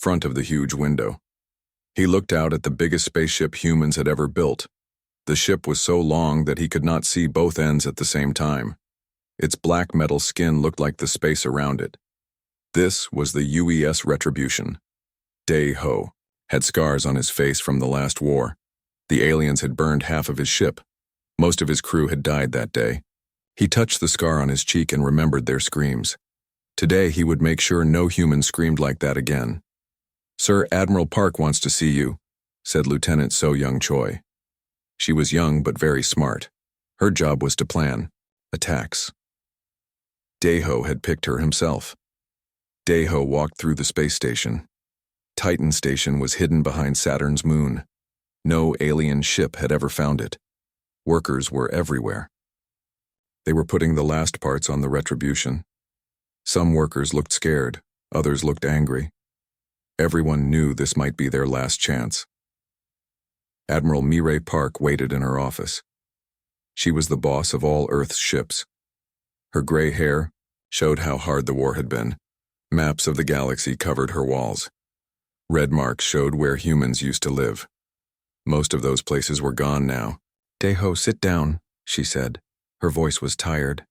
front of the huge window. He looked out at the biggest spaceship humans had ever built. The ship was so long that he could not see both ends at the same time. Its black metal skin looked like the space around it. This was the UES Retribution. Day-Ho had scars on his face from the last war. The aliens had burned half of his ship. Most of his crew had died that day. He touched the scar on his cheek and remembered their screams. Today he would make sure no human screamed like that again. "Sir, Admiral Park wants to see you," said Lieutenant So-Young Choi. She was young but very smart. Her job was to plan attacks. Day-Ho had picked her himself. Day-Ho walked through the space station. Titan Station was hidden behind Saturn's moon. No alien ship had ever found it. Workers were everywhere. They were putting the last parts on the Retribution. Some workers looked scared, others looked angry. Everyone knew this might be their last chance. Admiral Mireille Park waited in her office. She was the boss of all Earth's ships. Her gray hair showed how hard the war had been. Maps of the galaxy covered her walls. Red marks showed where humans used to live. Most of those places were gone now. "Day-Ho, sit down," she said. Her voice was tired.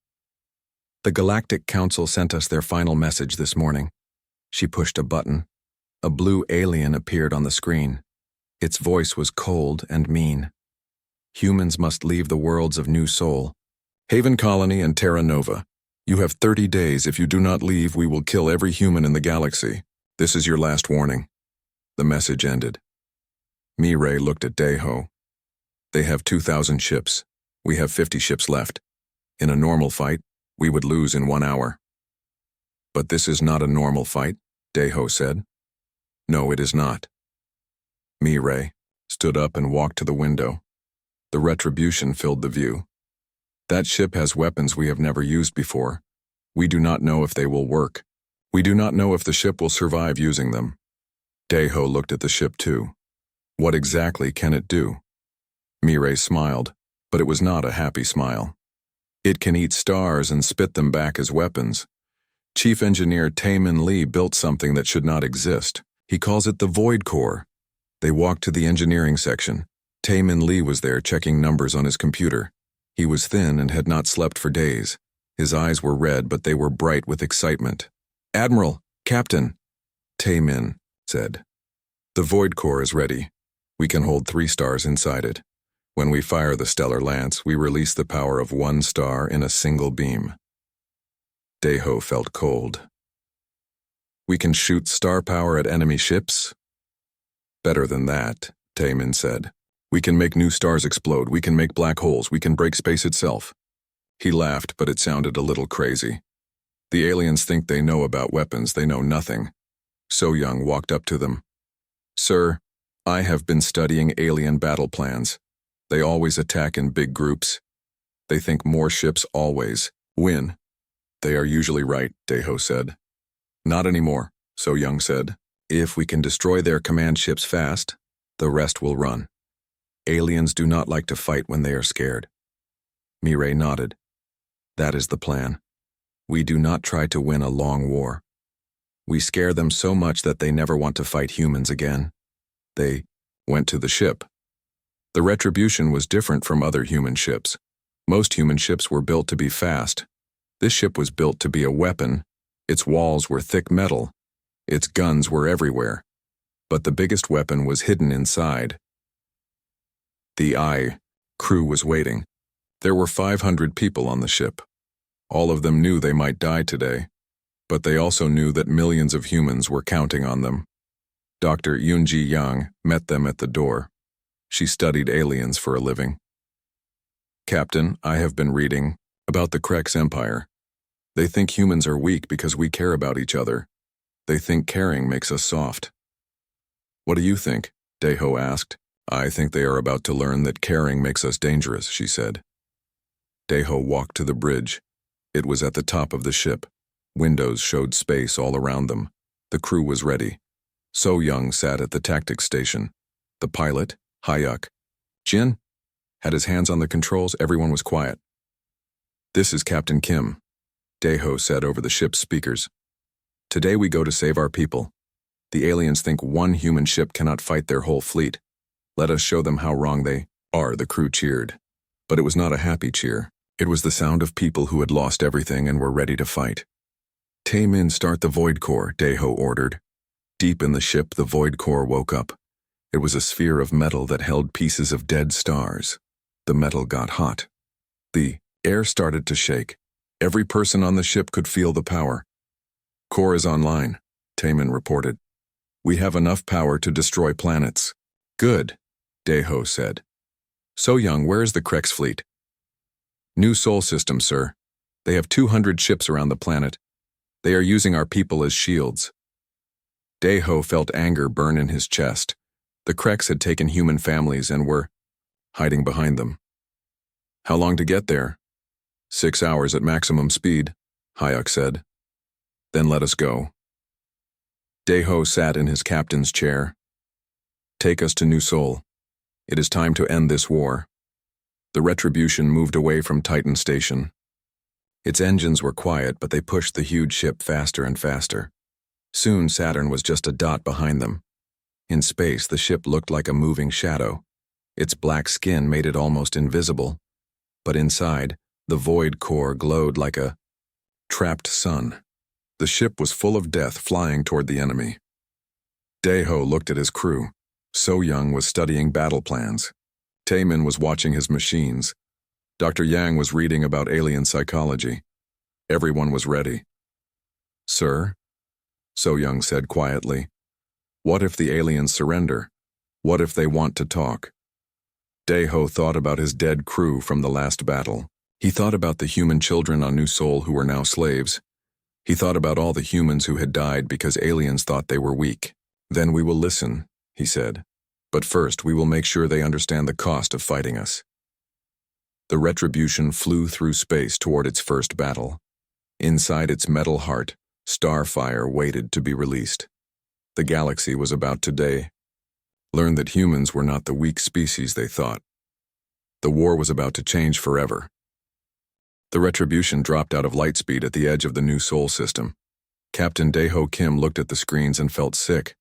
"The Galactic Council sent us their final message this morning." She pushed a button. A blue alien appeared on the screen. Its voice was cold and mean. "Humans must leave the worlds of New Sol. Haven Colony and Terra Nova. You have 30 days. If you do not leave, we will kill every human in the galaxy. This is your last warning." The message ended. Mireille looked at Day-Ho. "They have 2,000 ships. We have 50 ships left. In a normal fight, we would lose in 1 hour." "But this is not a normal fight," Day-Ho said. "No, it is not." Mireille stood up and walked to the window. The Retribution filled the view. "That ship has weapons we have never used before. We do not know if they will work. We do not know if the ship will survive using them." Day-Ho looked at the ship too. "What exactly can it do?" Mireille smiled, but it was not a happy smile. "It can eat stars and spit them back as weapons. Chief Engineer Taemin Lee built something that should not exist. He calls it the Void Core." They walked to the engineering section. Taemin Lee was there checking numbers on his computer. He was thin and had not slept for days. His eyes were red, but they were bright with excitement. "Admiral, Captain," Taemin said. "The Void Core is ready. We can hold 3 stars inside it. When we fire the stellar lance, we release the power of 1 star in a single beam." Day-Ho felt cold. "We can shoot star power at enemy ships?" "Better than that," Taemin said. "We can make new stars explode. We can make black holes. We can break space itself." He laughed, but it sounded a little crazy. "The aliens think they know about weapons. They know nothing." So-Young walked up to them. "Sir, I have been studying alien battle plans. They always attack in big groups. They think more ships always win." "They are usually right," Day-Ho said. "Not anymore," So-Young said. "If we can destroy their command ships fast, the rest will run. Aliens do not like to fight when they are scared." Mireille nodded. "That is the plan. We do not try to win a long war. We scare them so much that they never want to fight humans again." They went to the ship. The Retribution was different from other human ships. Most human ships were built to be fast. This ship was built to be a weapon. Its walls were thick metal. Its guns were everywhere. But the biggest weapon was hidden inside. The crew was waiting. There were 500 people on the ship. All of them knew they might die today, but they also knew that millions of humans were counting on them. Dr. Yoonji Yang met them at the door. She studied aliens for a living. "Captain, I have been reading about the Krex Empire. They think humans are weak because we care about each other. They think caring makes us soft." "What do you think?" Day-Ho asked. "I think they are about to learn that caring makes us dangerous," she said. Day-Ho walked to the bridge. It was at the top of the ship. Windows showed space all around them. The crew was ready. So-Young sat at the tactics station. The pilot, Hayuk, Jin, had his hands on the controls. Everyone was quiet. "This is Captain Kim," Day-Ho said over the ship's speakers. "Today we go to save our people. The aliens think one human ship cannot fight their whole fleet. Let us show them how wrong they are, the crew cheered. But it was not a happy cheer. It was the sound of people who had lost everything and were ready to fight. Taemin, start the void core, Daeho ordered. Deep in the ship, the void core woke up. It was a sphere of metal that held pieces of dead stars. The metal got hot. The air started to shake. Every person on the ship could feel the power. Core is online, Taemin reported. We have enough power to destroy planets. Good, Daeho said. So Young, where is the Krex fleet? New Sol system, sir. They have 200 ships around the planet. They are using our people as shields. Daeho felt anger burn in his chest. The Krex had taken human families and were hiding behind them. How long to get there? 6 hours at maximum speed, Hyuk said. Then let us go. Daeho sat in his captain's chair. Take us to New Sol. It is time to end this war. The Retribution moved away from Titan Station. Its engines were quiet, but they pushed the huge ship faster and faster. Soon Saturn was just a dot behind them. In space, the ship looked like a moving shadow. Its black skin made it almost invisible. But inside, the void core glowed like a trapped sun. The ship was full of death flying toward the enemy. Daeho looked at his crew. So Young was studying battle plans. Taemin was watching his machines. Dr. Yang was reading about alien psychology. Everyone was ready. Sir, So Young said quietly, what if the aliens surrender? What if they want to talk? Daeho thought about his dead crew from the last battle. He thought about the human children on New Sol who were now slaves. He thought about all the humans who had died because aliens thought they were weak. Then we will listen, he said. But first we will make sure they understand the cost of fighting us. The Retribution flew through space toward its first battle. Inside its metal heart, Starfire waited to be released. The galaxy was about to learn that humans were not the weak species they thought. The war was about to change forever. The Retribution dropped out of light speed at the edge of the New Sol system. Captain Daeho Kim looked at the screens and felt sick.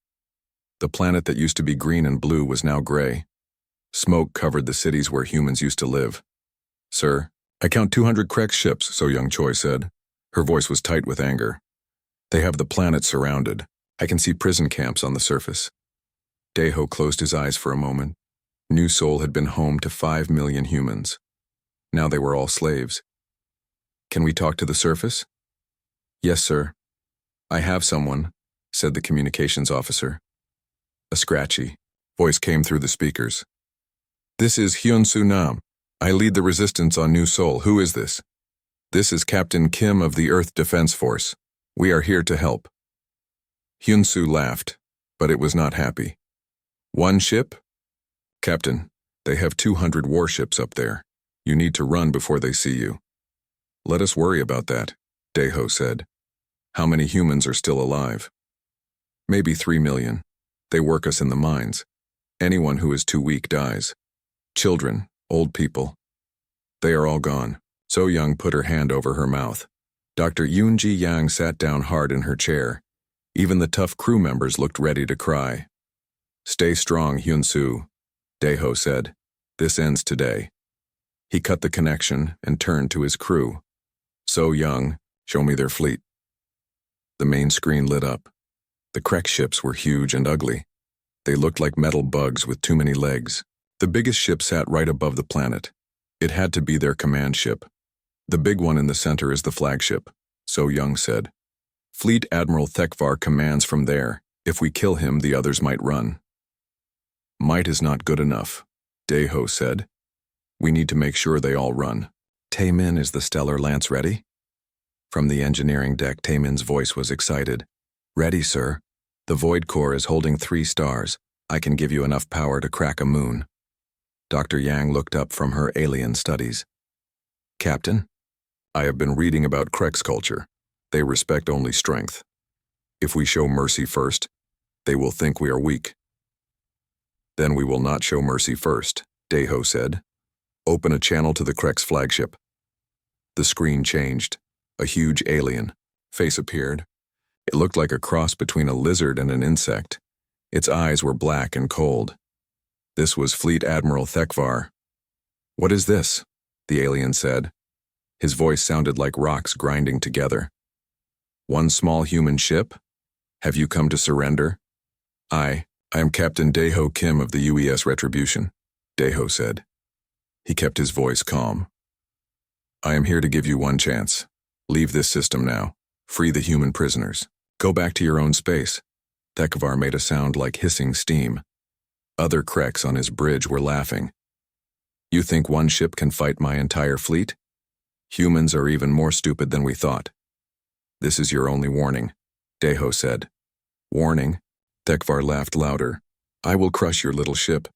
The planet that used to be green and blue was now gray. Smoke covered the cities where humans used to live. Sir, I count 200 Krex ships, So Young Choi said. Her voice was tight with anger. They have the planet surrounded. I can see prison camps on the surface. Daeho closed his eyes for a moment. New Sol had been home to 5 million humans. Now they were all slaves. Can we talk to the surface? Yes, sir. I have someone, said the communications officer. A scratchy voice came through the speakers. This is Hyun-Soo Nam. I lead the resistance on New Sol. Who is this? This is Captain Kim of the Earth Defense Force. We are here to help. Hyun-Soo laughed, but it was not happy. One ship? Captain, they have 200 warships up there. You need to run before they see you. Let us worry about that, Daeho said. How many humans are still alive? Maybe 3 million. They work us in the mines. Anyone who is too weak dies. Children, old people. They are all gone. So Young put her hand over her mouth. Dr. Yoon-ji Yang sat down hard in her chair. Even the tough crew members looked ready to cry. Stay strong, Hyun-Soo, Daeho said. This ends today. He cut the connection and turned to his crew. So Young, show me their fleet. The main screen lit up. The Krex ships were huge and ugly. They looked like metal bugs with too many legs. The biggest ship sat right above the planet. It had to be their command ship. The big one in the center is the flagship, So Young said. Fleet Admiral Thekvar commands from there. If we kill him, the others might run. Might is not good enough, Daeho said. We need to make sure they all run. Taemin, is the Stellar Lance ready? From the engineering deck, Taemin's voice was excited. Ready, sir. The Void Core is holding 3 stars. I can give you enough power to crack a moon. Dr. Yang looked up from her alien studies. Captain, I have been reading about Krex culture. They respect only strength. If we show mercy first, they will think we are weak. Then we will not show mercy first, Daeho said. Open a channel to the Krex flagship. The screen changed. A huge alien face appeared. It looked like a cross between a lizard and an insect. Its eyes were black and cold. This was Fleet Admiral Thekvar. "What is this?" the alien said. His voice sounded like rocks grinding together. "One small human ship? Have you come to surrender?" I am Captain Daeho Kim of the UES Retribution," Daeho said. He kept his voice calm. "I am here to give you one chance. Leave this system now. Free the human prisoners. Go back to your own space." Thekvar made a sound like hissing steam. Other Kreks on his bridge were laughing. "You think one ship can fight my entire fleet? Humans are even more stupid than we thought." "This is your only warning," Daeho said. "Warning?" Thekvar laughed louder. "I will crush your little ship.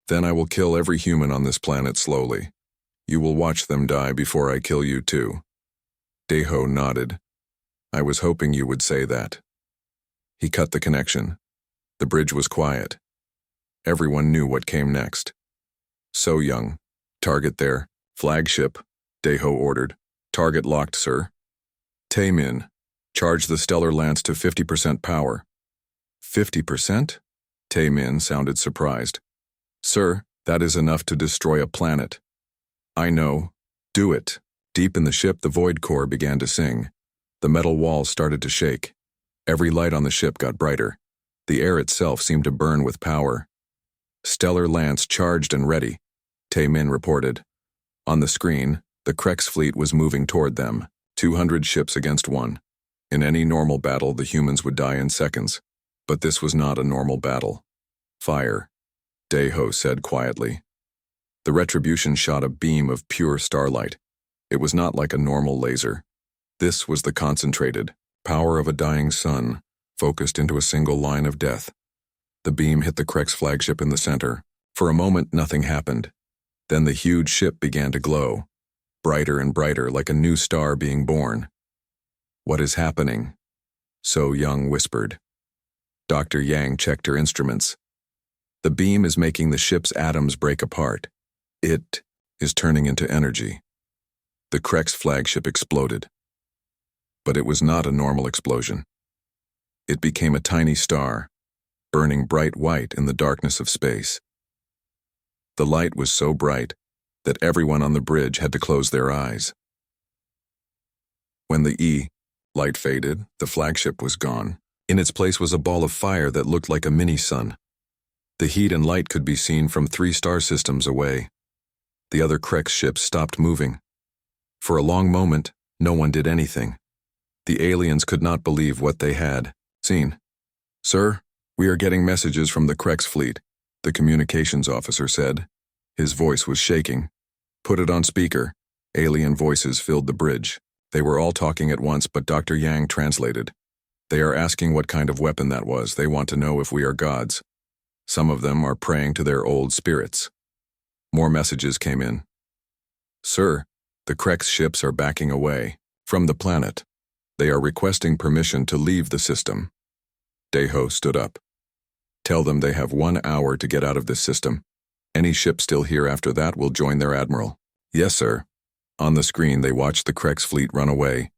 Then I will kill every human on this planet slowly. You will watch them die before I kill you too." Daeho nodded. "I was hoping you would say that." He cut the connection. The bridge was quiet. Everyone knew what came next. "So Young, target there. Flagship," Daeho ordered. "Target locked, sir." "Taemin, charge the Stellar Lance to 50% power." 50%? Taemin sounded surprised. "Sir, that is enough to destroy a planet." "I know. Do it." Deep in the ship, the void core began to sing. The metal walls started to shake. Every light on the ship got brighter. The air itself seemed to burn with power. "Stellar Lance charged and ready," Taemin reported. On the screen, the Krek's fleet was moving toward them, 200 ships against one. In any normal battle, the humans would die in seconds. But this was not a normal battle. "Fire," Daeho said quietly. The Retribution shot a beam of pure starlight. It was not like a normal laser. This was the concentrated power of a dying sun, focused into a single line of death. The beam hit the Krek's flagship in the center. For a moment, nothing happened. Then the huge ship began to glow, brighter and brighter, like a new star being born. "What is happening?" So Young whispered. Dr. Yang checked her instruments. "The beam is making the ship's atoms break apart. It is turning into energy." The Krek's flagship exploded. But it was not a normal explosion. It became a tiny star, burning bright white in the darkness of space. The light was so bright that everyone on the bridge had to close their eyes. When the light faded, the flagship was gone. In its place was a ball of fire that looked like a mini-sun. The heat and light could be seen from 3 star systems away. The other Krek ships stopped moving. For a long moment, no one did anything. The aliens could not believe what they had seen. "Sir, we are getting messages from the Krek's fleet," the communications officer said. His voice was shaking. "Put it on speaker." Alien voices filled the bridge. They were all talking at once, but Dr. Yang translated. "They are asking what kind of weapon that was. They want to know if we are gods. Some of them are praying to their old spirits." More messages came in. "Sir, the Krek's ships are backing away from the planet. They are requesting permission to leave the system." Daeho stood up. "Tell them they have 1 hour to get out of this system. Any ship still here after that will join their admiral." "Yes, sir." On the screen, they watched the Krek's fleet run away.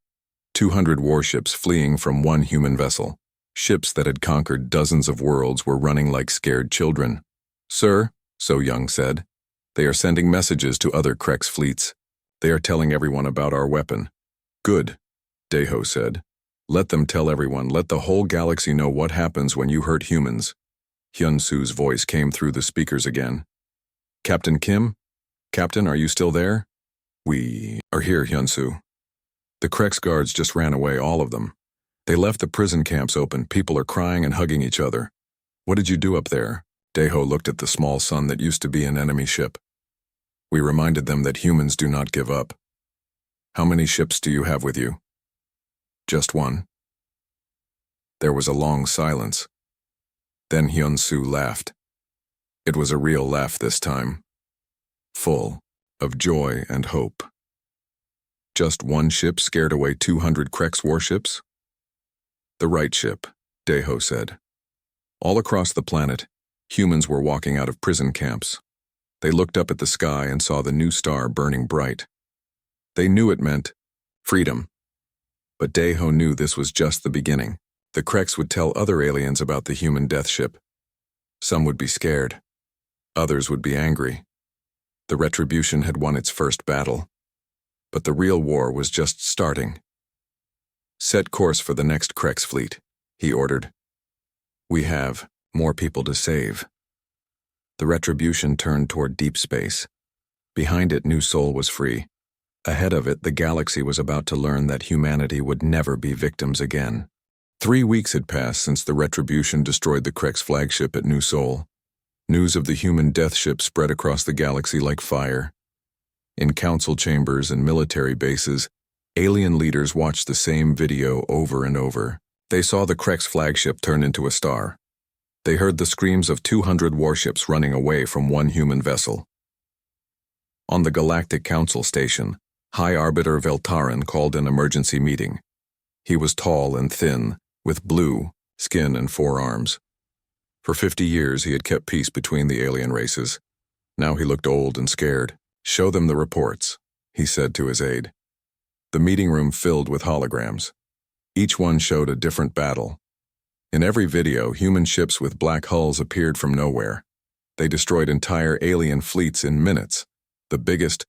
200 warships fleeing from one human vessel. Ships that had conquered dozens of worlds were running like scared children. "Sir," So Young said, "they are sending messages to other Krek's fleets. They are telling everyone about our weapon." "Good," Daeho said. "Let them tell everyone. Let the whole galaxy know what happens when you hurt humans." Hyun-Soo's voice came through the speakers again. "Captain Kim? Captain, are you still there?" "We are here, Hyun-Soo." "The Krek's guards just ran away, all of them. They left the prison camps open. People are crying and hugging each other. What did you do up there?" Daeho looked at the small sun that used to be an enemy ship. "We reminded them that humans do not give up." "How many ships do you have with you?" "Just one." There was a long silence. Then Hyun-Soo laughed. It was a real laugh this time, full of joy and hope. "Just one ship scared away 200 Krek's warships?" "The right ship," Daeho said. All across the planet, humans were walking out of prison camps. They looked up at the sky and saw the new star burning bright. They knew it meant freedom. But Daeho knew this was just the beginning. The Kreks would tell other aliens about the human death ship. Some would be scared. Others would be angry. The Retribution had won its first battle. But the real war was just starting. "Set course for the next Kreks fleet," he ordered. "We have more people to save." The Retribution turned toward deep space. Behind it, New Sol was free. Ahead of it, the galaxy was about to learn that humanity would never be victims again. 3 weeks had passed since the Retribution destroyed the Kreks flagship at New Sol. News of the human death ship spread across the galaxy like fire. In council chambers and military bases, alien leaders watched the same video over and over. They saw the Kreks flagship turn into a star. They heard the screams of 200 warships running away from one human vessel. On the Galactic Council station, High Arbiter Veltaran called an emergency meeting. He was tall and thin, with blue skin and 4 arms. For 50 years he had kept peace between the alien races. Now he looked old and scared. "Show them the reports," he said to his aide. The meeting room filled with holograms. Each one showed a different battle. In every video, human ships with black hulls appeared from nowhere. They destroyed entire alien fleets in minutes. The biggest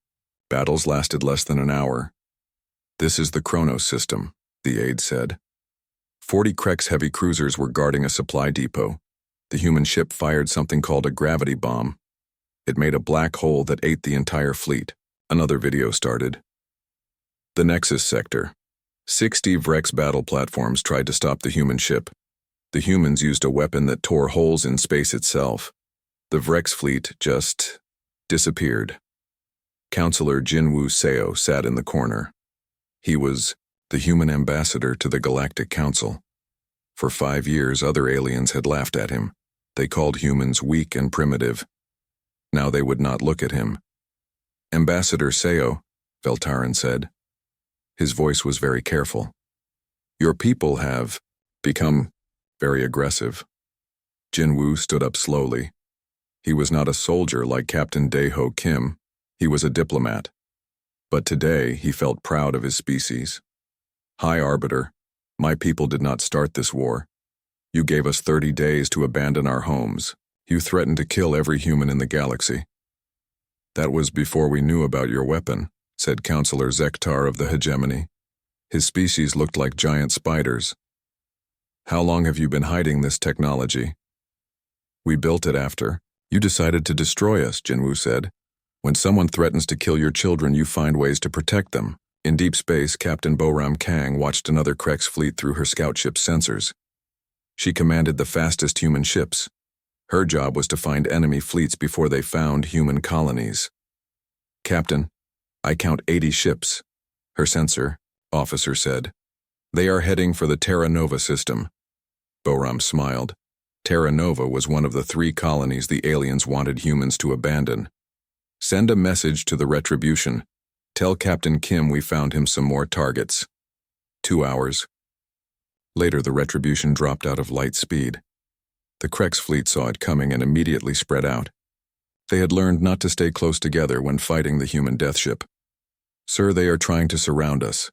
battles lasted less than an hour. "This is the Chronos system," the aide said. 40 Kreks heavy cruisers were guarding a supply depot. The human ship fired something called a gravity bomb. It made a black hole that ate the entire fleet. Another video started. The Nexus sector. 60 Vrex battle platforms tried to stop the human ship. The humans used a weapon that tore holes in space itself. The Vrex fleet just disappeared. Counselor Jinwoo Seo sat in the corner. He was the human ambassador to the Galactic Council. For 5 years, other aliens had laughed at him. They called humans weak and primitive. Now they would not look at him. "Ambassador Seo," Veltaran said. His voice was very careful. "Your people have become very aggressive." Jinwoo stood up slowly. He was not a soldier like Captain Daeho Kim. He was a diplomat. But today he felt proud of his species. "High Arbiter, my people did not start this war. You gave us 30 days to abandon our homes. You threatened to kill every human in the galaxy." "That was before we knew about your weapon," said Counselor Zektar of the Hegemony. His species looked like giant spiders. "How long have you been hiding this technology?" "We built it after. You decided to destroy us," Jinwoo said. "When someone threatens to kill your children, you find ways to protect them." In deep space, Captain Boram Kang watched another Kreks fleet through her scout ship's sensors. She commanded the fastest human ships. Her job was to find enemy fleets before they found human colonies. "Captain, I count 80 ships," her sensor officer said. "They are heading for the Terra Nova system." Boram smiled. Terra Nova was one of the 3 colonies the aliens wanted humans to abandon. "Send a message to the Retribution. Tell Captain Kim we found him some more targets." 2 hours. Later, the Retribution dropped out of light speed. The Kreks fleet saw it coming and immediately spread out. They had learned not to stay close together when fighting the human death ship. "Sir, they are trying to surround us,"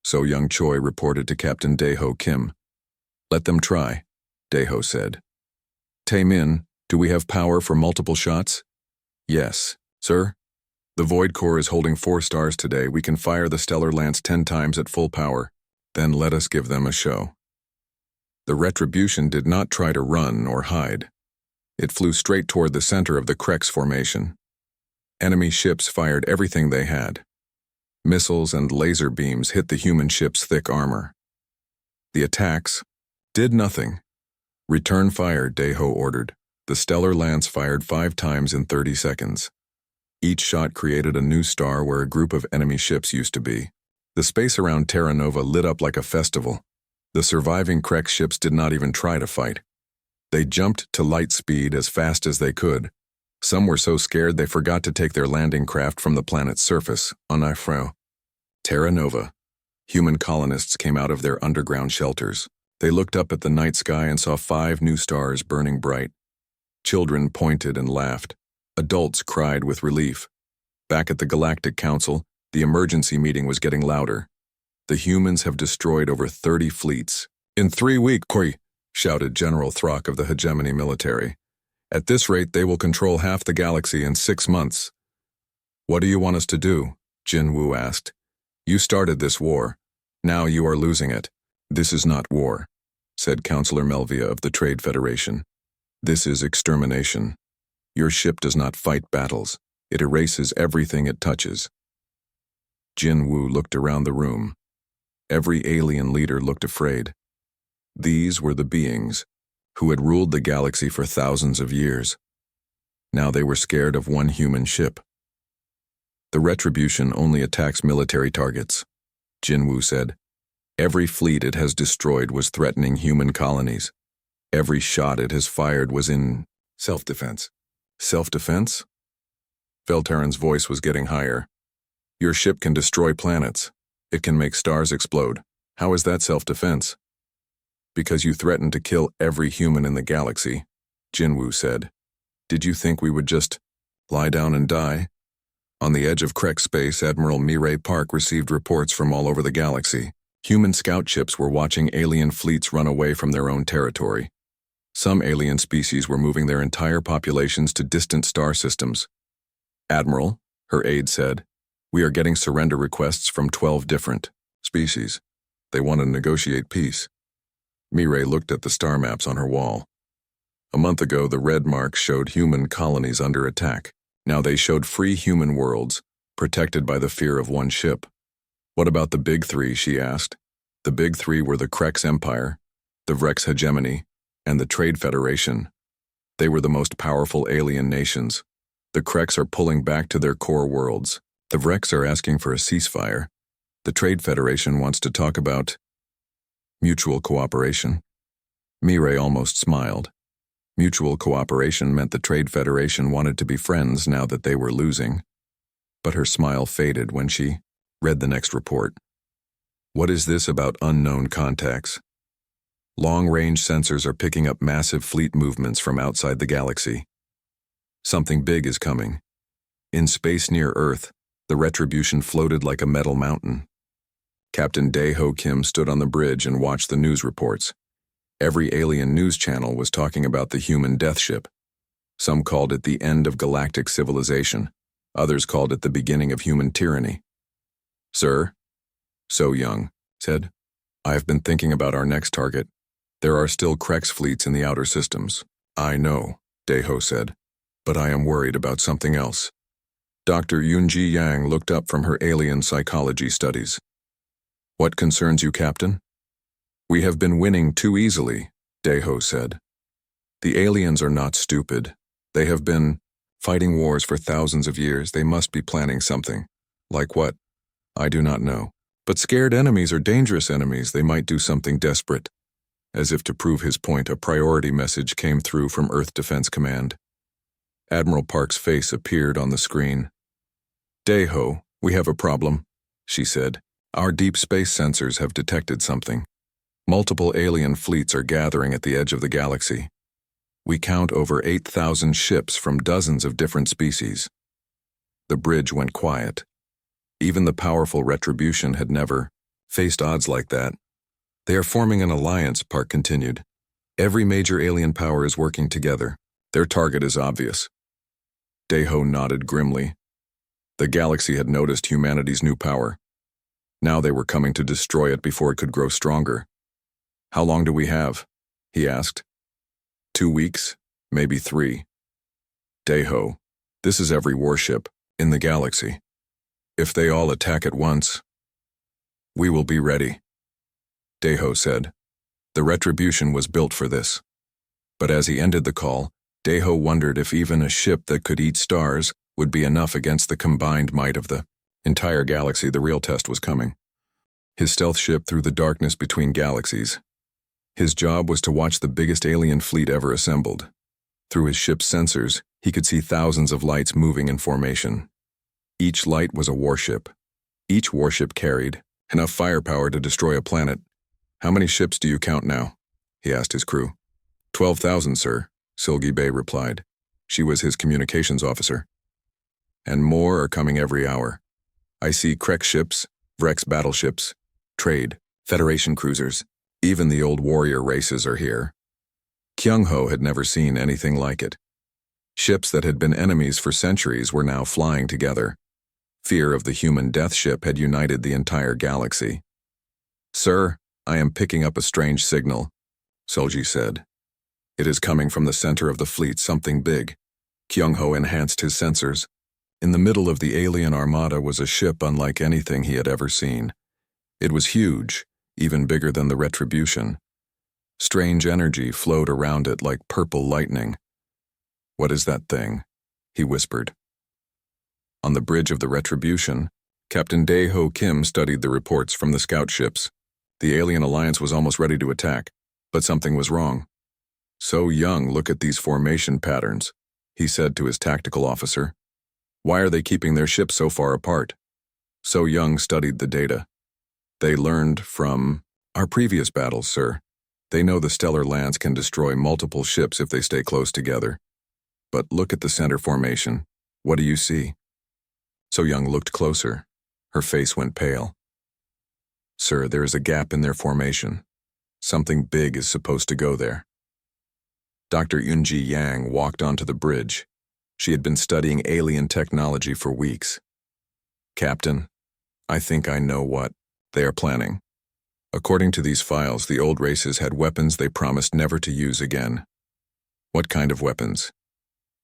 So Young Choi reported to Captain Daeho Kim. "Let them try," Daeho said. "Tae Min, do we have power for multiple shots?" "Yes, sir. The Void Core is holding 4 stars today. We can fire the Stellar Lance 10 times at full power. Then let us give them a show." The Retribution did not try to run or hide. It flew straight toward the center of the Kreks formation. Enemy ships fired everything they had. Missiles and laser beams hit the human ship's thick armor. The attacks did nothing. "Return fire," Daeho ordered. The Stellar Lance fired 5 times in 30 seconds. Each shot created a new star where a group of enemy ships used to be. The space around Terra Nova lit up like a festival. The surviving Kreks ships did not even try to fight. They jumped to light speed as fast as they could. Some were so scared they forgot to take their landing craft from the planet's surface, on HFY. Terra Nova. Human colonists came out of their underground shelters. They looked up at the night sky and saw 5 new stars burning bright. Children pointed and laughed. Adults cried with relief. Back at the Galactic Council, the emergency meeting was getting louder. "The humans have destroyed over 30 fleets. In 3 weeks, shouted General Throck of the hegemony military. At this rate, they will control half the galaxy in 6 months. What do you want us to do? Jin Wu asked. You started this war. Now you are losing it. This is not war, said Councillor Melvia of the Trade Federation. This is extermination. Your ship does not fight battles. It erases everything it touches. Jin Wu looked around the room. Every alien leader looked afraid. These were the beings who had ruled the galaxy for thousands of years. Now they were scared of one human ship. The Retribution only attacks military targets, Jin Wu said. Every fleet it has destroyed was threatening human colonies. Every shot it has fired was in self-defense. Self-defense? Veltaran's voice was getting higher. Your ship can destroy planets. It can make stars explode. How is that self-defense? Because you threatened to kill every human in the galaxy, Jin Wu said. Did you think we would just lie down and die? On the edge of Krek space, Admiral Mireille Park received reports from all over the galaxy. Human scout ships were watching alien fleets run away from their own territory. Some alien species were moving their entire populations to distant star systems. Admiral, her aide said, we are getting surrender requests from 12 different species. They want to negotiate peace. Mireille looked at the star maps on her wall. A month ago, the red marks showed human colonies under attack. Now they showed free human worlds, protected by the fear of one ship. What about the Big Three, she asked. The Big Three were the Krek's Empire, the Vrex Hegemony, and the Trade Federation. They were the most powerful alien nations. The Kreks are pulling back to their core worlds. The Vrex are asking for a ceasefire. The Trade Federation wants to talk about mutual cooperation. Mireille almost smiled. Mutual cooperation meant the Trade Federation wanted to be friends now that they were losing. But her smile faded when she read the next report. What is this about unknown contacts? Long-range sensors are picking up massive fleet movements from outside the galaxy. Something big is coming. In space near Earth, the Retribution floated like a metal mountain. Captain Dae-Ho Kim stood on the bridge and watched the news reports. Every alien news channel was talking about the human death ship. Some called it the end of galactic civilization. Others called it the beginning of human tyranny. Sir, So Young said, I have been thinking about our next target. There are still Krex fleets in the outer systems. I know, Dae-Ho said, but I am worried about something else. Dr. Yunji Yang looked up from her alien psychology studies. What concerns you, Captain? We have been winning too easily, Dae-Ho said. The aliens are not stupid. They have been fighting wars for thousands of years. They must be planning something. Like what? I do not know. But scared enemies are dangerous enemies. They might do something desperate. As if to prove his point, a priority message came through from Earth Defense Command. Admiral Park's face appeared on the screen. Dae-Ho, we have a problem, she said. Our deep space sensors have detected something. Multiple alien fleets are gathering at the edge of the galaxy. We count over 8,000 ships from dozens of different species. The bridge went quiet. Even the powerful Retribution had never faced odds like that. They are forming an alliance, Park continued. Every major alien power is working together. Their target is obvious. Dae-Ho nodded grimly. The galaxy had noticed humanity's new power. Now they were coming to destroy it before it could grow stronger. How long do we have? He asked. 2 weeks, maybe 3. Dae-Ho, this is every warship in the galaxy. If they all attack at once, we will be ready. Dae-Ho said. The Retribution was built for this. But as he ended the call, Dae-Ho wondered if even a ship that could eat stars would be enough against the combined might of the entire galaxy. The real test was coming. His stealth ship through the darkness between galaxies. His job was to watch the biggest alien fleet ever assembled. Through his ship's sensors, he could see thousands of lights moving in formation. Each light was a warship. Each warship carried enough firepower to destroy a planet. How many ships do you count now? He asked his crew. 12,000, sir, Silgi Bey replied. She was his communications officer. And more are coming every hour. I see Krek ships, Vrex battleships, Trade, Federation cruisers, Even the old warrior races are here. Kyung-ho had never seen anything like it. Ships that had been enemies for centuries were now flying together. Fear of the human death ship had united the entire galaxy. "Sir, I am picking up a strange signal," Solji said. "It is coming from the center of the fleet, something big." Kyung-ho enhanced his sensors. In the middle of the alien armada was a ship unlike anything he had ever seen. It was huge, even bigger than the Retribution. Strange energy flowed around it like purple lightning. "What is that thing?" he whispered. On the bridge of the Retribution, Captain Dae-ho Kim studied the reports from the scout ships. The alien alliance was almost ready to attack, but something was wrong. "So Young, look at these formation patterns," he said to his tactical officer. "Why are they keeping their ships so far apart?" So Young studied the data. "They learned from our previous battles, sir. They know the stellar lance can destroy multiple ships if they stay close together. But look at the center formation. What do you see?" So Young looked closer. Her face went pale. "Sir, there is a gap in their formation. Something big is supposed to go there." Dr. Eunji Yang walked onto the bridge. She had been studying alien technology for weeks. "Captain, I think I know what they are planning. According to these files, the old races had weapons they promised never to use again." "What kind of weapons?"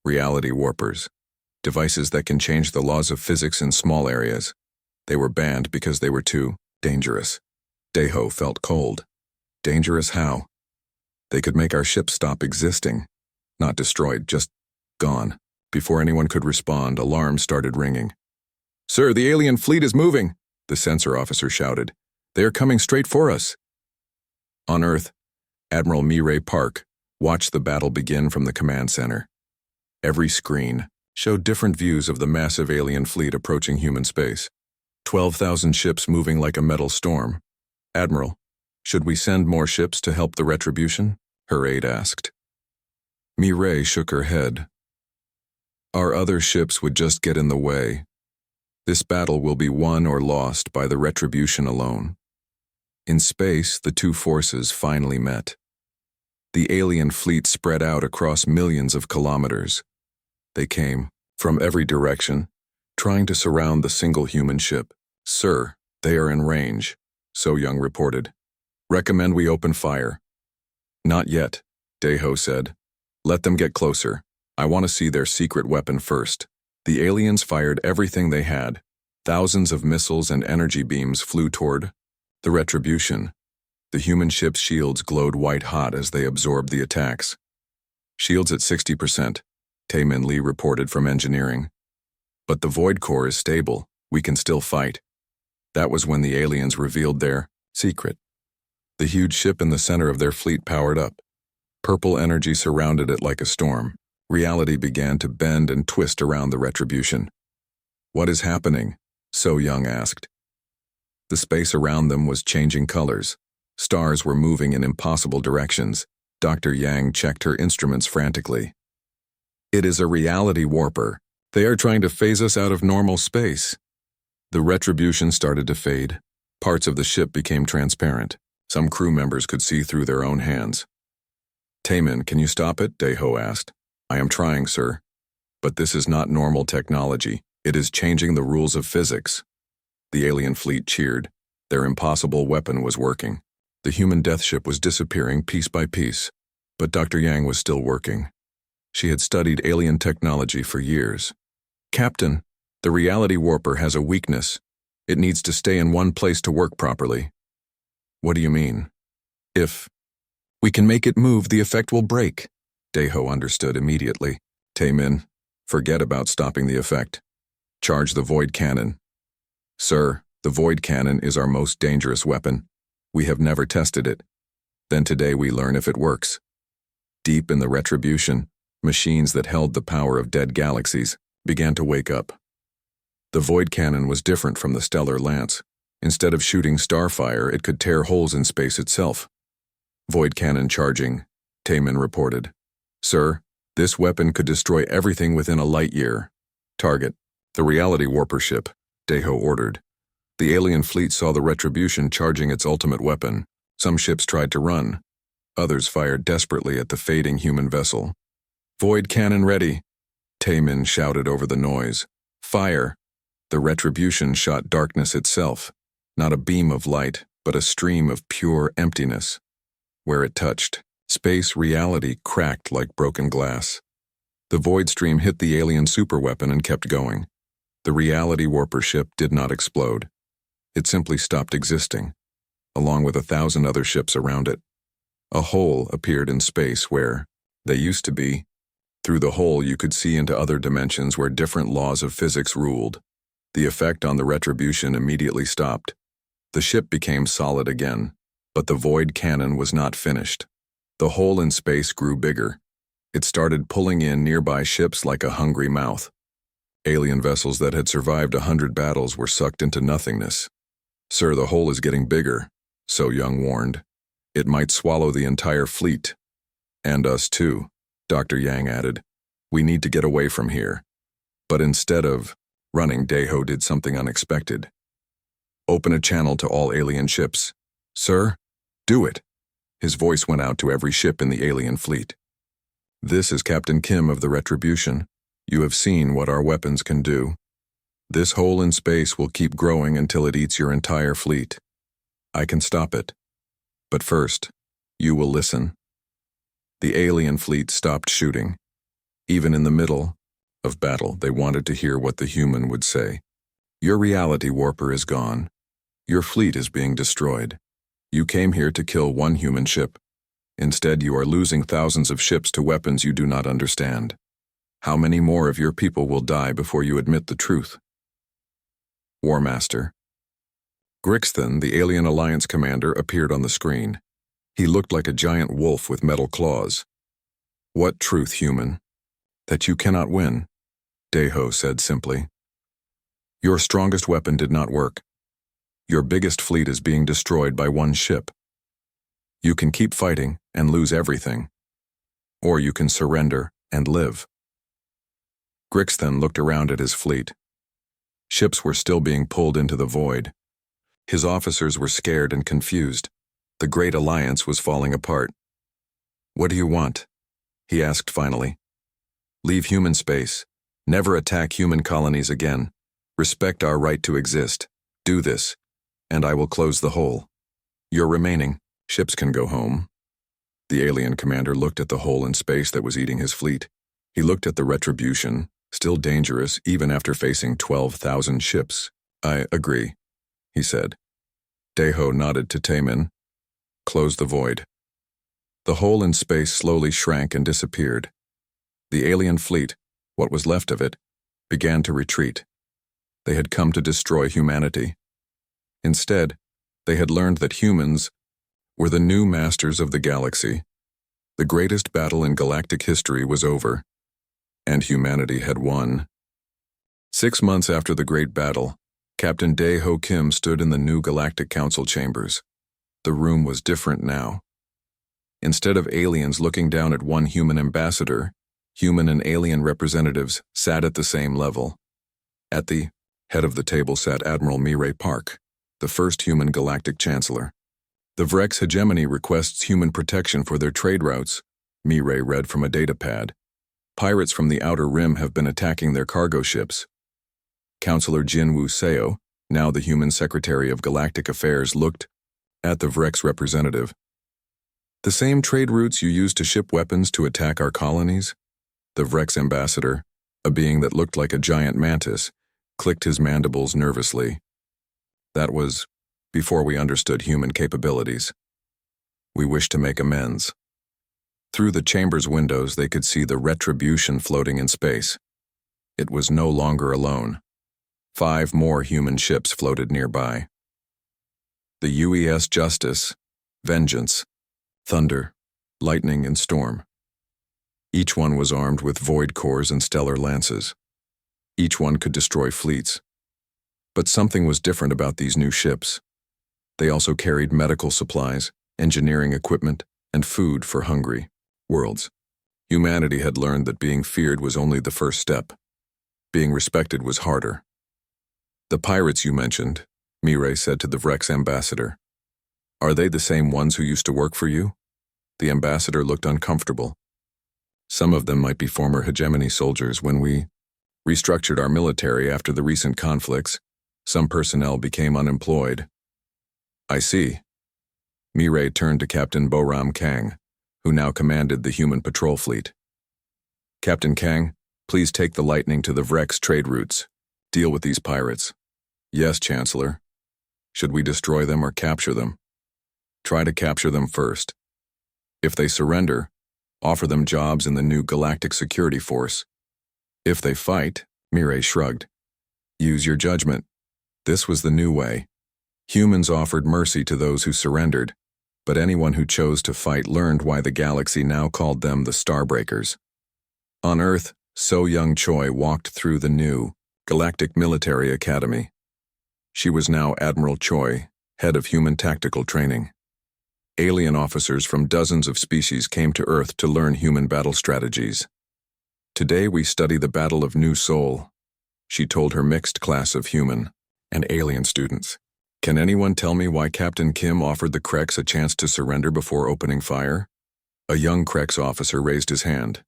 "Reality warpers. Devices that can change the laws of physics in small areas. They were banned because they were too dangerous." Dae-ho felt cold. "Dangerous how?" "They could make our ship stop existing. Not destroyed, just gone." Before anyone could respond, alarms started ringing. "Sir, the alien fleet is moving," the sensor officer shouted. "They are coming straight for us." On Earth, Admiral Mireille Park watched the battle begin from the command center. Every screen showed different views of the massive alien fleet approaching human space. 12,000 ships moving like a metal storm. "Admiral, should we send more ships to help the Retribution?" her aide asked. Mireille shook her head. "Our other ships would just get in the way. This battle will be won or lost by the Retribution alone." In space, the two forces finally met. The alien fleet spread out across millions of kilometers. They came from every direction, trying to surround the single human ship. "Sir, they are in range," So Young reported. "Recommend we open fire." "Not yet," Dae-ho said. "Let them get closer. I want to see their secret weapon first." The aliens fired everything they had. Thousands of missiles and energy beams flew toward the Retribution. The human ship's shields glowed white-hot as they absorbed the attacks. "Shields at 60%, Tae-min Lee reported from engineering. "But the void core is stable. We can still fight." That was when the aliens revealed their secret. The huge ship in the center of their fleet powered up. Purple energy surrounded it like a storm. Reality began to bend and twist around the Retribution. "What is happening?" So Young asked. The space around them was changing colors. Stars were moving in impossible directions. Dr. Yang checked her instruments frantically. "It is a reality warper. They are trying to phase us out of normal space." The Retribution started to fade. Parts of the ship became transparent. Some crew members could see through their own hands. "Tae-min, can you stop it?" Dae-ho asked. "I am trying, sir. But this is not normal technology. It is changing the rules of physics." The alien fleet cheered. Their impossible weapon was working. The human death ship was disappearing piece by piece. But Dr. Yang was still working. She had studied alien technology for years. "Captain, the reality warper has a weakness. It needs to stay in one place to work properly." "What do you mean?" "If we can make it move, the effect will break." Dae-ho understood immediately. "Tae-min, forget about stopping the effect. Charge the void cannon." "Sir, the void cannon is our most dangerous weapon. We have never tested it. Then today we learn if it works." Deep in the Retribution, machines that held the power of dead galaxies began to wake up. The void cannon was different from the stellar lance. Instead of shooting starfire, it could tear holes in space itself. "Void cannon charging," Tae-min reported. "Sir, this weapon could destroy everything within a light year." "Target the reality warper ship," Dae-ho ordered. The alien fleet saw the Retribution charging its ultimate weapon. Some ships tried to run. Others fired desperately at the fading human vessel. "Void cannon ready," Taemin shouted over the noise. "Fire!" The retribution shot darkness itself, not a beam of light, but a stream of pure emptiness. Where it touched, space reality cracked like broken glass. The void stream hit the alien superweapon and kept going. The reality warper ship did not explode. It simply stopped existing, along with 1,000 other ships around it. A hole appeared in space where they used to be. Through the hole you could see into other dimensions where different laws of physics ruled. The effect on the retribution immediately stopped. The ship became solid again, but the void cannon was not finished. The hole in space grew bigger. It started pulling in nearby ships like a hungry mouth. Alien vessels that had survived 100 battles were sucked into nothingness. "Sir, the hole is getting bigger," So Young warned. "It might swallow the entire fleet." "And us too," Dr. Yang added. "We need to get away from here." But instead of running, Daeho did something unexpected. "Open a channel to all alien ships." "Sir, do it." His voice went out to every ship in the alien fleet. "This is Captain Kim of the Retribution. You have seen what our weapons can do. This hole in space will keep growing until it eats your entire fleet. I can stop it. But first, you will listen." The alien fleet stopped shooting. Even in the middle of battle, they wanted to hear what the human would say. "Your reality warper is gone. Your fleet is being destroyed. You came here to kill one human ship. Instead, you are losing thousands of ships to weapons you do not understand. How many more of your people will die before you admit the truth?" War Master. Grixthan, the Alien Alliance commander, appeared on the screen. He looked like a giant wolf with metal claws. "What truth, human?" "That you cannot win," Daeho said simply. "Your strongest weapon did not work. Your biggest fleet is being destroyed by one ship. You can keep fighting and lose everything, or you can surrender and live." Grixthan looked around at his fleet. Ships were still being pulled into the void. His officers were scared and confused. The Great Alliance was falling apart. "What do you want?" he asked finally. "Leave human space. Never attack human colonies again. Respect our right to exist. Do this, and I will close the hole. Your remaining ships can go home." The alien commander looked at the hole in space that was eating his fleet. He looked at the Retribution, still dangerous even after facing 12,000 ships. "I agree," he said. Daeho nodded to Taemin. "Close the void." The hole in space slowly shrank and disappeared. The alien fleet, what was left of it, began to retreat. They had come to destroy humanity. Instead, they had learned that humans were the new masters of the galaxy. The greatest battle in galactic history was over, and humanity had won. 6 months after the Great Battle, Captain Daeho Kim stood in the new Galactic Council chambers. The room was different now. Instead of aliens looking down at one human ambassador, human and alien representatives sat at the same level. At the head of the table sat Admiral Mireille Park, the first human galactic chancellor. "The Vrex hegemony requests human protection for their trade routes," Mireille read from a data pad. "Pirates from the Outer Rim have been attacking their cargo ships." Counselor Jinwoo Seo, now the Human Secretary of Galactic Affairs, looked at the Vrex representative. "The same trade routes you use to ship weapons to attack our colonies?" The Vrex ambassador, a being that looked like a giant mantis, clicked his mandibles nervously. "That was before we understood human capabilities. We wish to make amends." Through the chamber's windows they could see the Retribution floating in space. It was no longer alone. 5 more human ships floated nearby. The UES Justice, Vengeance, Thunder, Lightning, and Storm. Each one was armed with void cores and stellar lances. Each one could destroy fleets. But something was different about these new ships. They also carried medical supplies, engineering equipment, and food for hungry worlds. Humanity had learned that being feared was only the first step. Being respected was harder. "The pirates you mentioned," Mireille said to the Vrex ambassador. Are they the same ones who used to work for you? The ambassador looked uncomfortable. Some of them might be former hegemony soldiers. When we restructured our military after the recent conflicts, some personnel became unemployed. I see. Mireille turned to Captain Boram Kang, who now commanded the human patrol fleet. Captain Kang, please take the Lightning to the Vrex trade routes. Deal with these pirates. Yes, Chancellor. Should we destroy them or capture them? Try to capture them first. If they surrender, offer them jobs in the new Galactic Security Force. If they fight, Mireille shrugged. Use your judgment. This was the new way. Humans offered mercy to those who surrendered, but anyone who chose to fight learned why the galaxy now called them the Starbreakers. On Earth, So Young Choi walked through the new Galactic Military Academy. She was now Admiral Choi, head of human tactical training. Alien officers from dozens of species came to Earth to learn human battle strategies. Today we study the Battle of New Sol, she told her mixed class of human and alien students. Can anyone tell me why Captain Kim offered the Krex a chance to surrender before opening fire? A young Krex officer raised his hand.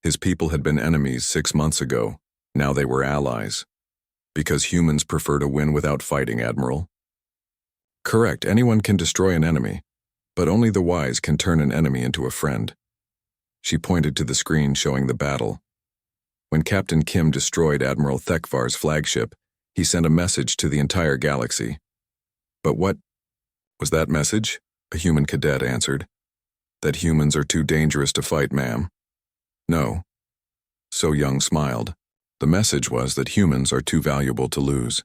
His people had been enemies 6 months ago. Now they were allies. Because humans prefer to win without fighting, Admiral. Correct, anyone can destroy an enemy, but only the wise can turn an enemy into a friend. She pointed to the screen showing the battle. When Captain Kim destroyed Admiral Thekvar's flagship, he sent a message to the entire galaxy. But what was that message? A human cadet answered. That humans are too dangerous to fight, ma'am. No. So Young smiled. The message was that humans are too valuable to lose.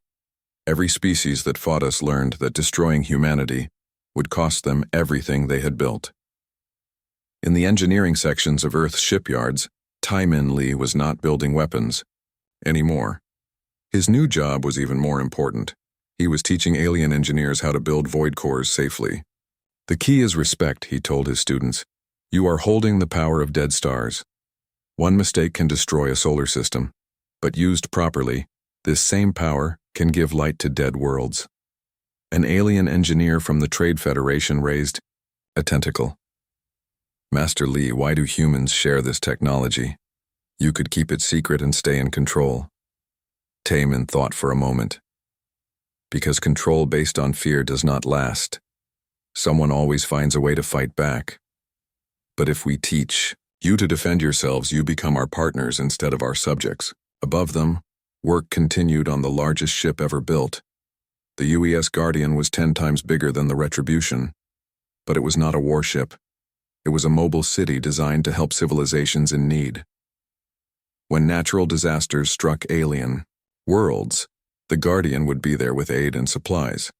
Every species that fought us learned that destroying humanity would cost them everything they had built. In the engineering sections of Earth's shipyards, Tai-Min Lee was not building weapons anymore. His new job was even more important. He was teaching alien engineers how to build void cores safely. The key is respect, he told his students. You are holding the power of dead stars. One mistake can destroy a solar system, but used properly, this same power can give light to dead worlds. An alien engineer from the Trade Federation raised a tentacle. Master Lee, why do humans share this technology? You could keep it secret and stay in control. Tai-Min thought for a moment. Because control based on fear does not last. Someone always finds a way to fight back. But if we teach you to defend yourselves, you become our partners instead of our subjects. Above them, work continued on the largest ship ever built. The UES Guardian was 10 times bigger than the Retribution. But it was not a warship. It was a mobile city designed to help civilizations in need. When natural disasters struck alien worlds, the Guardian would be there with aid and supplies.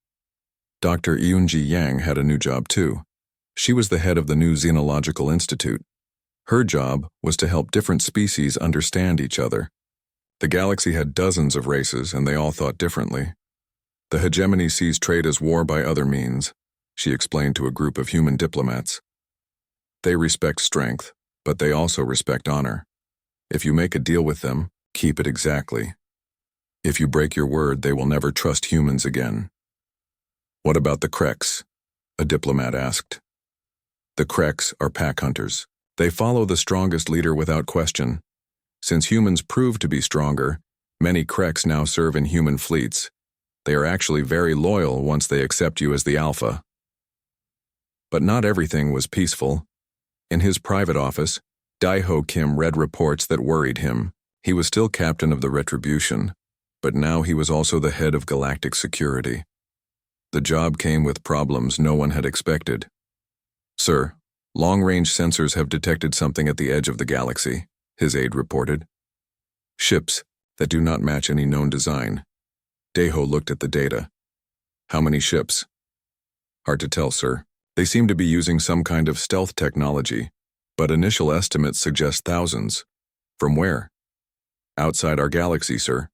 Dr. Eunji Yang had a new job too. She was the head of the new Xenological Institute. Her job was to help different species understand each other. The galaxy had dozens of races, and they all thought differently. The hegemony sees trade as war by other means, she explained to a group of human diplomats. They respect strength, but they also respect honor. If you make a deal with them, keep it exactly. If you break your word, they will never trust humans again. What about the Krex? A diplomat asked. The Krex are pack hunters. They follow the strongest leader without question. Since humans proved to be stronger, many Krex now serve in human fleets. They are actually very loyal once they accept you as the alpha. But not everything was peaceful. In his private office, Daiho Kim read reports that worried him. He was still captain of the Retribution, but now he was also the head of galactic security. The job came with problems no one had expected. Sir, long-range sensors have detected something at the edge of the galaxy, his aide reported. Ships that do not match any known design. Daiho looked at the data. How many ships? Hard to tell, sir. They seem to be using some kind of stealth technology, but initial estimates suggest thousands. From where? Outside our galaxy, sir.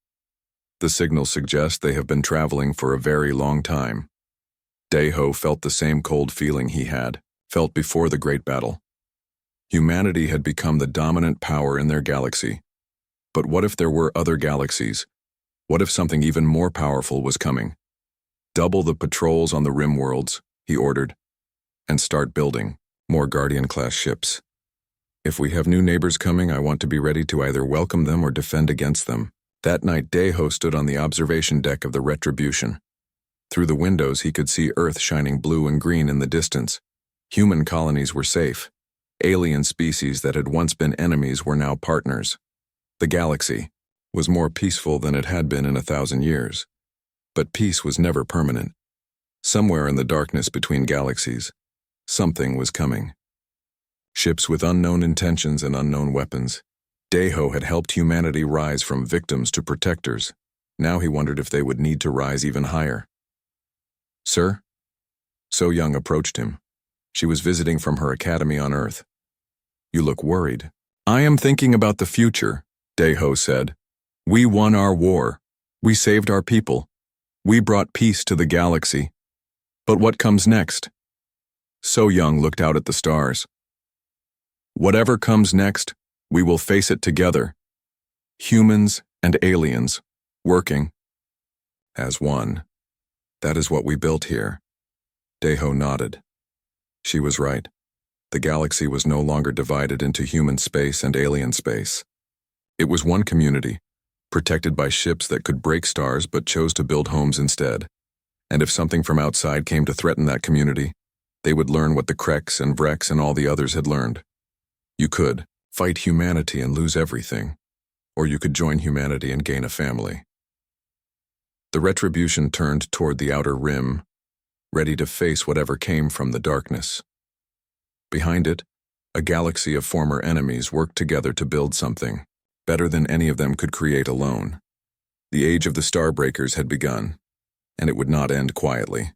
The signals suggest they have been traveling for a very long time. Daiho felt the same cold feeling he had felt before the Great Battle. Humanity had become the dominant power in their galaxy. But what if there were other galaxies? What if something even more powerful was coming? Double the patrols on the rim worlds, he ordered. and start building more Guardian-class ships. If we have new neighbors coming, I want to be ready to either welcome them or defend against them. That night, Deho stood on the observation deck of the Retribution. Through the windows, he could see Earth shining blue and green in the distance. Human colonies were safe. Alien species that had once been enemies were now partners. The galaxy was more peaceful than it had been in 1,000 years. But peace was never permanent. Somewhere in the darkness between galaxies, something was coming. Ships with unknown intentions and unknown weapons. Deho had helped humanity rise from victims to protectors. Now he wondered if they would need to rise even higher. "Sir?" So Young approached him. She was visiting from her academy on Earth. "You look worried." "I am thinking about the future," Deho said. "We won our war. We saved our people. We brought peace to the galaxy. But what comes next?" So Young looked out at the stars. "Whatever comes next, we will face it together. Humans and aliens, working as one. That is what we built here." Deho nodded. She was right. The galaxy was no longer divided into human space and alien space. It was one community, protected by ships that could break stars but chose to build homes instead. And if something from outside came to threaten that community, they would learn what the Kreks and Vreks and all the others had learned. You could fight humanity and lose everything, or you could join humanity and gain a family. The Retribution turned toward the outer rim, ready to face whatever came from the darkness. Behind it, a galaxy of former enemies worked together to build something better than any of them could create alone. The age of the Starbreakers had begun, and it would not end quietly.